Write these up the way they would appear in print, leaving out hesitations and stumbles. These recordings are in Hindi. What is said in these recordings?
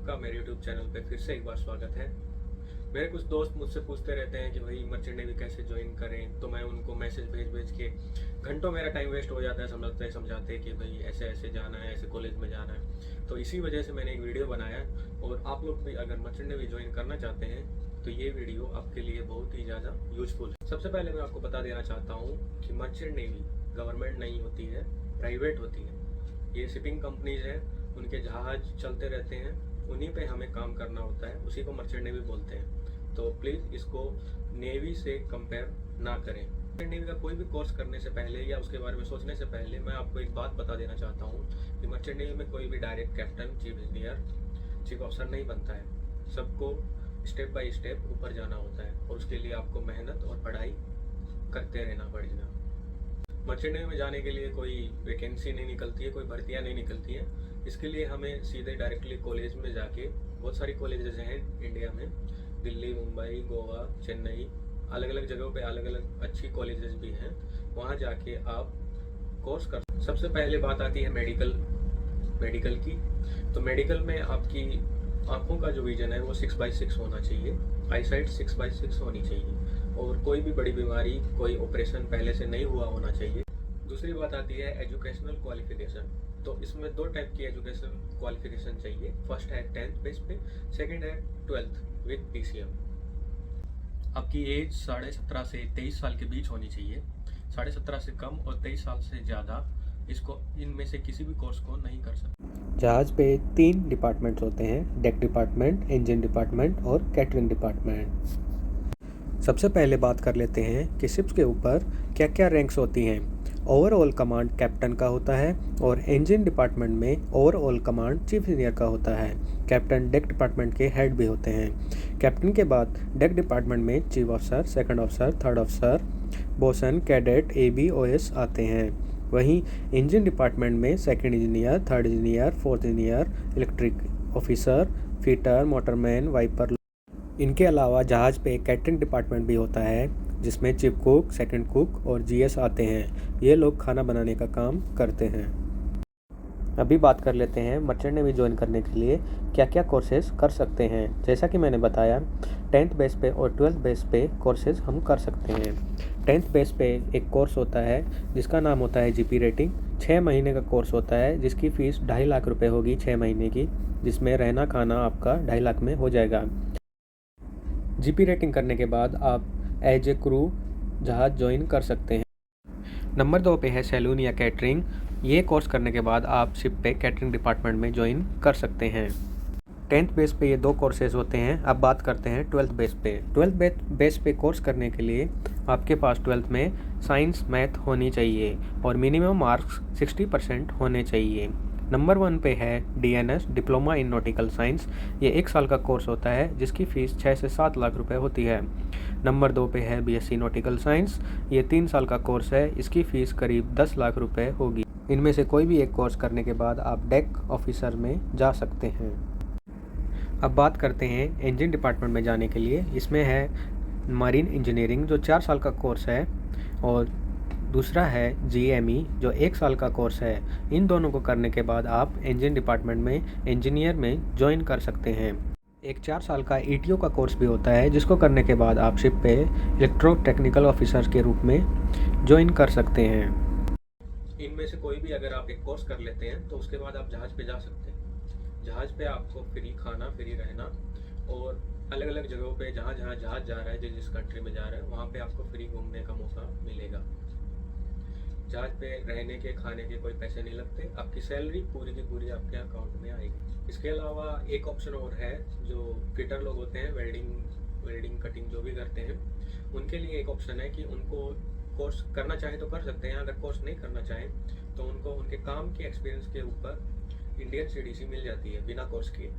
सबका मेरे यूट्यूब चैनल पे फिर से एक बार स्वागत है। मेरे कुछ दोस्त मुझसे पूछते रहते हैं कि भाई मर्चेंट नेवी कैसे ज्वाइन करें, तो मैं उनको मैसेज भेज के घंटों मेरा टाइम वेस्ट हो जाता है समझाते कि भाई ऐसे ऐसे जाना है, ऐसे कॉलेज में जाना है। तो इसी वजह से मैंने एक वीडियो बनाया और आप लोग भी अगर मर्चेंट नेवी ज्वाइन करना चाहते हैं तो ये वीडियो आपके लिए बहुत ही ज़्यादा यूजफुल है। सबसे पहले मैं आपको बता देना चाहता हूँ कि मर्चेंट नेवी गवर्नमेंट नहीं होती है, प्राइवेट होती है। ये शिपिंग कंपनीज हैं, उनके जहाज चलते रहते हैं, उन्हीं पे हमें काम करना होता है, उसी को मर्चेंट नेवी बोलते हैं। तो प्लीज़ इसको नेवी से कंपेयर ना करें। मर्चेंट नेवी का कोई भी कोर्स करने से पहले या उसके बारे में सोचने से पहले मैं आपको एक बात बता देना चाहता हूँ कि मर्चेंट नेवी में कोई भी direct captain, chief engineer, chief officer नहीं बनता है। सबको स्टेप बाय स्टेप ऊपर जाना होता है और उसके लिए आपको मेहनत और पढ़ाई करते रहना पड़ेगा। मर्चेंट नेवी में जाने के लिए कोई वैकेंसी नहीं निकलती है, कोई भर्तियाँ नहीं निकलती है। इसके लिए हमें सीधे डायरेक्टली कॉलेज में जाके, बहुत सारी कॉलेजेस हैं इंडिया में, दिल्ली, मुंबई, गोवा, चेन्नई, अलग अलग जगहों पे अलग अलग अच्छी कॉलेजेस भी हैं, वहाँ जाके आप कोर्स कर। सबसे पहले बात आती है मेडिकल की। तो मेडिकल में आपकी आँखों का जो विजन है वो 6/6 होना चाहिए, आई साइट 6/6 होनी चाहिए और कोई भी बड़ी बीमारी, कोई ऑपरेशन पहले से नहीं हुआ होना चाहिए। दूसरी बात आती है एजुकेशनल क्वालिफिकेशन। तो इसमें दो टाइप की एजुकेशनल क्वालिफिकेशन चाहिए। फर्स्ट है 10th बेस पे, सेकंड है 12th विद PCM। आपकी एज 17.5 से 23 साल के बीच होनी चाहिए। 17.5 से कम और 23 साल से ज़्यादा इसको, इनमें से किसी भी कोर्स को नहीं कर सकते। जहाज़ पे 3 डिपार्टमेंट्स होते हैं, डेक डिपार्टमेंट, इंजन डिपार्टमेंट और कैटरिंग डिपार्टमेंट। सबसे पहले बात कर लेते हैं कि शिप्स के ऊपर क्या क्या रैंक्स होती हैं। ओवरऑल कमांड कैप्टन का होता है और इंजन डिपार्टमेंट में ओवरऑल कमांड चीफ इंजीनियर का होता है। कैप्टन डेक डिपार्टमेंट के हेड भी होते हैं। कैप्टन के बाद डेक डिपार्टमेंट में chief officer, second officer, third officer, bosun, cadet, AB, OS आते हैं। वहीं इंजन डिपार्टमेंट में second engineer, third engineer, fourth engineer, electric officer, fitter, motorman, wiper. इनके अलावा जहाज़ पे कैटरिंग डिपार्टमेंट भी होता है जिसमें चीफ कुक, सेकंड कुक और GS आते हैं। ये लोग खाना बनाने का काम करते हैं। अभी बात कर लेते हैं मर्चेंट नेवी ज्वाइन करने के लिए क्या क्या कोर्सेज कर सकते हैं। जैसा कि मैंने बताया, 10th बेस पे और 12th बेस पे कोर्सेज हम कर सकते हैं। 10th बेस पे एक कोर्स होता है जिसका नाम होता है GP रेटिंग। 6 महीने का कोर्स होता है जिसकी फ़ीस 2.5 लाख रुपए होगी 6 महीने की, जिसमें रहना खाना आपका 2.5 लाख में हो जाएगा। GP रेटिंग करने के बाद आप एज ए क्रू जहाज ज्वाइन कर सकते हैं। नंबर 2 पे है सैलून या कैटरिंग। ये कोर्स करने के बाद आप शिप पे कैटरिंग डिपार्टमेंट में ज्वाइन कर सकते हैं। 10th बेस पे ये 2 कोर्सेज होते हैं। अब बात करते हैं 12th बेस पे। 12th बेस पे कोर्स करने के लिए आपके पास 12th में साइंस, मैथ होनी चाहिए और मिनिमम मार्क्स 60% होने चाहिए। नंबर 1 पे है DNS, diploma in nautical science. ये 1 साल का कोर्स होता है जिसकी फ़ीस 6 से 7 लाख रुपए होती है। नंबर 2 पे है BSc नॉटिकल साइंस। ये 3 साल का कोर्स है, इसकी फ़ीस करीब 10 लाख रुपए होगी। इनमें से कोई भी एक कोर्स करने के बाद आप डेक ऑफिसर में जा सकते हैं। अब बात करते हैं इंजन डिपार्टमेंट में जाने के लिए। इसमें है मरीन इंजीनियरिंग जो 4 साल का कोर्स है और दूसरा है GME जो 1 साल का कोर्स है। इन दोनों को करने के बाद आप इंजन डिपार्टमेंट में इंजीनियर में ज्वाइन कर सकते हैं। एक 4 साल का ETO का कोर्स भी होता है जिसको करने के बाद आप शिप पे इलेक्ट्रो टेक्निकल ऑफिसर के रूप में ज्वाइन कर सकते हैं। इनमें से कोई भी अगर आप एक कोर्स कर लेते हैं तो उसके बाद आप जहाज़ पे जा सकते हैं। जहाज़ पे आपको फ्री खाना, फ्री रहना और अलग अलग जगहों पे जहाँ जहाँ जहाज़ जा रहा है, जिस कंट्री में जा रहा है, वहाँ पे आपको फ्री घूमने का मौका मिलेगा। जहाज़ पे रहने के, खाने के कोई पैसे नहीं लगते। आपकी सैलरी पूरी की पूरी आपके अकाउंट में आएगी। इसके अलावा एक ऑप्शन और है, जो फिटर लोग होते हैं, वेल्डिंग कटिंग जो भी करते हैं, उनके लिए एक ऑप्शन है कि उनको कोर्स करना चाहे तो कर सकते हैं। अगर कोर्स नहीं करना चाहें तो उनको उनके काम के एक्सपीरियंस के ऊपर इंडियन CDC मिल जाती है बिना कोर्स किए।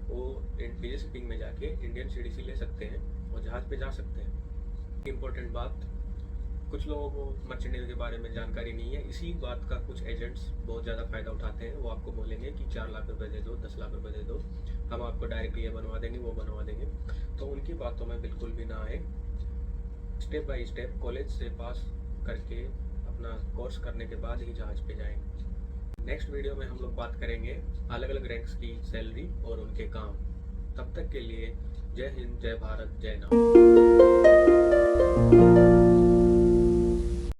वो डीजल शिपिंग में जाके इंडियन CDC ले सकते हैं और जहाज़ पे जा सकते हैं। इम्पोर्टेंट बात, कुछ लोगों को मर्चेंट नेवी के बारे में जानकारी नहीं है। इसी बात का कुछ एजेंट्स बहुत ज़्यादा फ़ायदा उठाते हैं। वो आपको बोलेंगे कि 4 लाख रुपए दे दो, 10 लाख रुपए दे दो, हम आपको डायरेक्टली ये बनवा देंगे, वो बनवा देंगे। तो उनकी बातों में बिल्कुल भी ना आए। स्टेप बाय स्टेप कॉलेज से पास करके अपना कोर्स करने के बाद ही जहाज़ पे जाएँ। नेक्स्ट वीडियो में हम लोग बात करेंगे अलग अलग रैंक्स की सैलरी और उनके काम। तब तक के लिए जय हिंद, जय भारत, जय नाम।